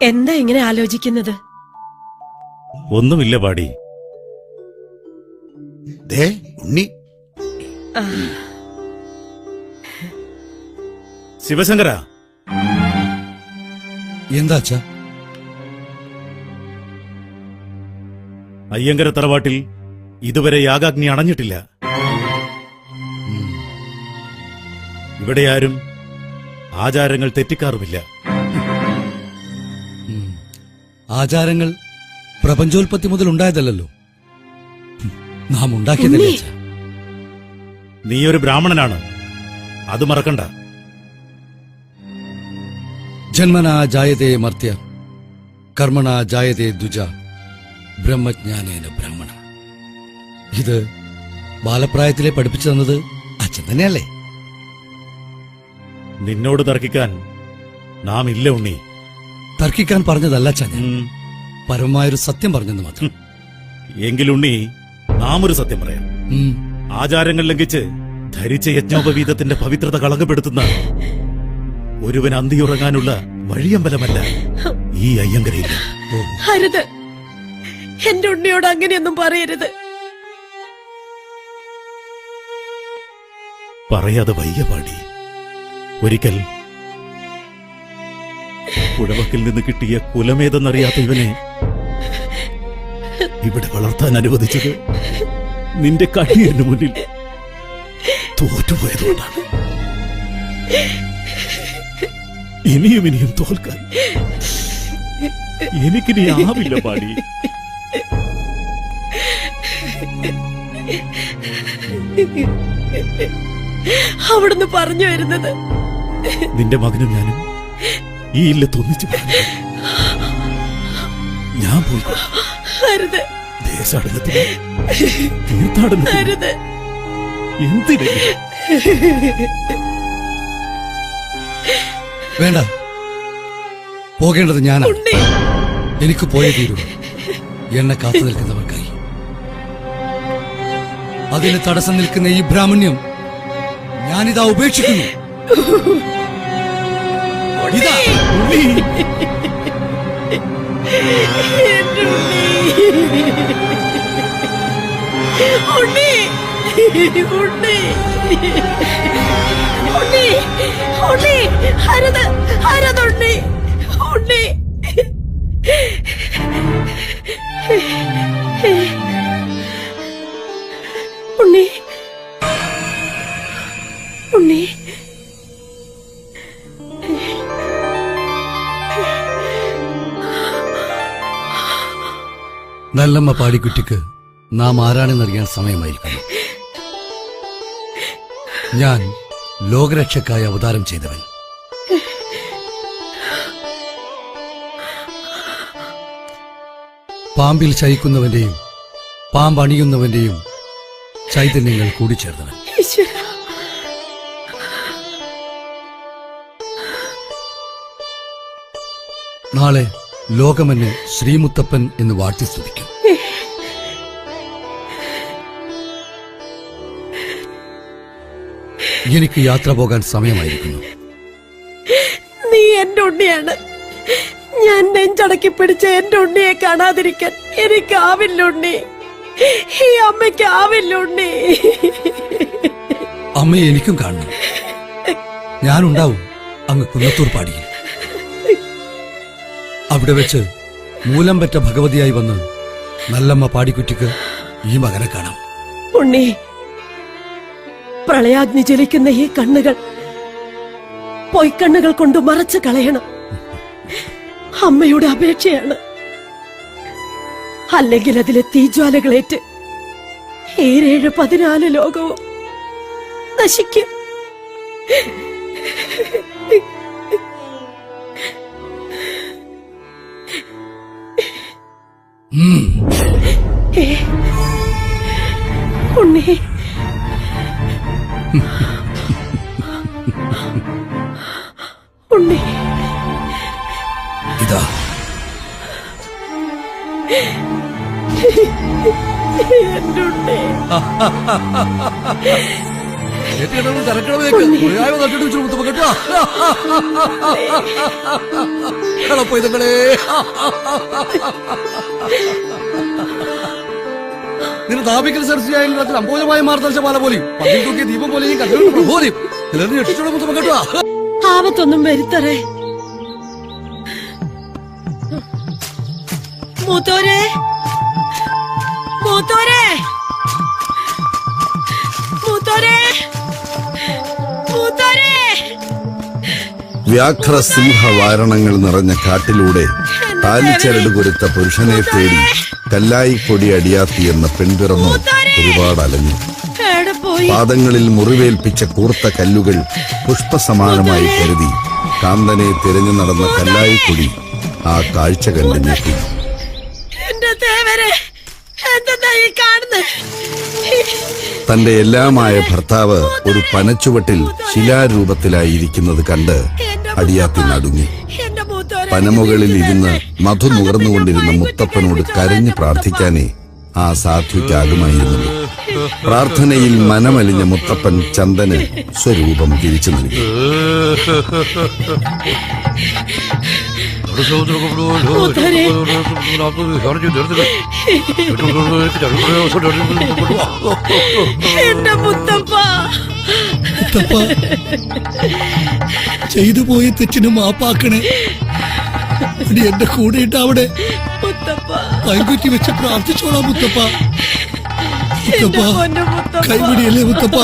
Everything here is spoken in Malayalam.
എന്താ ഇങ്ങനെ ആലോചിക്കുന്നത്? ഒന്നുമില്ല പാടി. ദേ ഉണ്ണി. ശിവശങ്കര, എന്താ അച്ഛാ? അയ്യങ്കര തറവാട്ടിൽ ഇതുവരെ യാഗാഗ്നി അണഞ്ഞിട്ടില്ല. ഇവിടെ ആരും ആചാരങ്ങൾ തെറ്റിക്കാറുമില്ല. ആചാരങ്ങൾ പ്രപഞ്ചോൽപത്തി മുതൽ ഉണ്ടായതല്ലോ, നാം ഉണ്ടാക്കിയതല്ലേ അച്ഛാ. നീയൊരു ബ്രാഹ്മണനാണ്, അത് മറക്കണ്ട. ജന്മനാ ജായതേ മർത്യ കർമ്മണാ ജായതേ ദ്വിജ ബ്രഹ്മജ്ഞാനേന ബ്രാഹ്മണ. ഇത് ബാലപ്രായത്തിലെ പഠിപ്പിച്ചു തന്നത് അച്ഛൻ തന്നെയല്ലേ? നിന്നോട് തർക്കിക്കാൻ നാം ഇല്ല ഉണ്ണി. തർക്കിക്കാൻ പറഞ്ഞതല്ല അച്ഛൻ, ഞാൻ പരമമായൊരു സത്യം പറഞ്ഞെന്ന് മാത്രം. എങ്കിലുണ്ണി, നാം ഒരു സത്യം പറയാം. ആചാരങ്ങൾ ലംഘിച്ച് ധരിച്ച യജ്ഞോപവീതത്തിന്റെ പവിത്രത കളങ്കപ്പെടുത്തുന്ന ഒരുവൻ അന്തിയുറങ്ങാനുള്ള വഴിയമ്പലമല്ല ഈ അയ്യങ്കരയില്ല. അരുത്, എന്റെ ഉണ്ണിയോട് അങ്ങനെയൊന്നും പറയരുത്. പറയാതെ വയ്യ പാടി. ഒരിക്കൽ പുഴവക്കിൽ നിന്ന് കിട്ടിയ കുലമേതെന്നറിയാത്ത ഇവനെ ഇവിടെ വളർത്താൻ അനുവദിച്ചത് നിന്റെ കണ്ണീരിന് മുന്നിൽ തോറ്റുപോയതുകൊണ്ടാണ്. ഇനിയും ഇനിയും തോൽക്കാൻ എനിക്കിനി ആവില്ല പാടി. അവിടുന്ന് പറഞ്ഞു വരുന്നത് നിന്റെ മകനും ഞാനും ഈ ഇല്ലത്തൊന്നിച്ചു ഞാൻ പോയി. അരുത്, ദേശാടനത്തിന് തീർത്ഥാടനത്തിന് അരുത്. എന്തിനെങ്കിലും വേണ്ട, പോകേണ്ടത് ഞാനാണ്. ഉണ്ണി, എനിക്ക് പോയേ തീരൂ. എന്നെ കാത്തു നിൽക്കുന്നവർക്കായി. അതിന് തടസ്സം നിൽക്കുന്ന ഈ ബ്രാഹ്മണ്യം ഞാനിതാ ഉപേക്ഷിക്കുന്നു. ഇതാ ഉണ്ണി. എന്റെ ഉണ്ണി, ഉണ്ണി, ഉണ്ണി, ഉണ്ണി, അരുത്, അരുത് ഉണ്ണി, ഉണ്ണി. ഉണ്ണി, ഉണ്ണി. നല്ലമ്മ പാടിക്കുട്ടിക്ക് നാം ആരാണെന്നറിയാൻ സമയമായിരിക്കുന്നു. ഞാൻ ലോകരക്ഷക്കായി അവതാരം ചെയ്തവൻ. പാമ്പിൽ ശയിക്കുന്നവന്റെയും പാമ്പണിയുന്നവന്റെയും ചൈതന്യങ്ങൾ കൂടിച്ചേർന്നവൻ. നാളെ ലോകമെന്നെ ശ്രീമുത്തപ്പൻ എന്ന് വാഴ്ത്തി സ്തുതിക്കും. എനിക്ക് യാത്ര പോകാൻ സമയമായിരിക്കുന്നു. നീ എന്റെ ഉണ്ണിയാണ്. ഞാൻ നെഞ്ചടക്കി പിടിച്ച എന്റെ ഉണ്ണിയെ കാണാതിരിക്കാൻ എനിക്കാവില്ല ഉണ്ണി. ഈ അമ്മയ്ക്കാവില്ല ഉണ്ണി. അമ്മയെ എനിക്കും കാണണം. ഞാനുണ്ടാവും അങ്ങ് കുന്നത്തൂർ പാടിയിൽ. അവിടെ വെച്ച് മൂലം പെറ്റ ഭഗവതിയായി വന്ന് നല്ലമ്മ പാടിക്കുറ്റിക്ക് ഈ മകനെ കാണാം. ഉണ്ണി, പ്രളയാഗ്നി ജ്വലിക്കുന്ന ഈ കണ്ണുകൾ പൊയ്ക്കണ്ണുകൾ കൊണ്ട് മറച്ചു കളയണം. അമ്മയുടെ അപേക്ഷയാണ്. അല്ലെങ്കിൽ അതിലെ തീജ്വാലകളേറ്റ് 7-14 ലോകവും നശിക്കും. ഉണ്ണി, ഉണ്ണി, ഇതാ എന്റെ ഉണ്ണി. പൈതങ്ങളെ നിന്റെ താപിക്കൽ സരസ്വതിയായ അമ്പോജമായ മാർദ്ദർശമാല പോലെയും പതിൽ തൂക്കിയ ദീപം പോലെയും കല്ലുകൊണ്ട് പ്രബോധിയും ചിലർ രക്ഷിച്ചോടെ മുത്തപ്പ കേട്ടോ. ആപത്തൊന്നും വരുത്തറേ. മൂത്തോരെ, മൂത്തോരെ, മൂത്തോരെ, മൂത്തോരെ. വ്യാഘ്ര സിംഹ വാരണങ്ങൾ നിറഞ്ഞ കാട്ടിലൂടെ താലിച്ചരട് കുരുത്ത പുരുഷനെ തേടി കല്ലായിക്കൊടി അടിയാത്തി എന്ന പെൺപിറന്നു ഒരുപാട് അലഞ്ഞു. എവിടെ പോയി? പാദങ്ങളിൽ മുറിവേൽപ്പിച്ച കൂർത്ത കല്ലുകൾ പുഷ്പസമാനമായി കരുതി കാന്തനെ തിരഞ്ഞു നടന്ന കല്ലായിക്കൊടി ആ കാഴ്ച കണ്ട് ഞെട്ടി. എന്റെ ദേവരെ, എന്താ ഈ കാണുന്നത്? തന്റെ എല്ലാമായ ഭർത്താവ് ഒരു പനച്ചുവട്ടിൽ ശിലാരൂപത്തിലായിരിക്കുന്നത് കണ്ട് അടിയാത്തി നടുങ്ങി. എന്റെ മൂത്തോരെ, പനമുകളിൽ ഇരുന്ന് മധു നുകർന്നുകൊണ്ടിരുന്ന മുത്തപ്പനോട് കരഞ്ഞു പ്രാർത്ഥിക്കാനേ ആ സാധ്വിക്കാകുമായിരുന്നുള്ളൂ. പ്രാർത്ഥനയിൽ മനമലിഞ്ഞ മുത്തപ്പൻ ചന്ദന് സ്വരൂപം തിരിച്ചു നൽകി. മൂത്തോരെ, എന്റെ മുത്തപ്പ, മുത്തപ്പ, ചെയ്തു പോയ തെറ്റിന് മാപ്പാക്കണേ. ഇനി എന്റെ കൂടെ ഇട്ട് അവിടെ മുത്തപ്പ, കൈകുറ്റി വെച്ച് പ്രാർത്ഥിച്ചോളാം മുത്തപ്പ. എന്റെ മുത്തപ്പ, പൊന്നു മുത്തപ്പ. കൈപിടിയല്ലേ മുത്തപ്പ.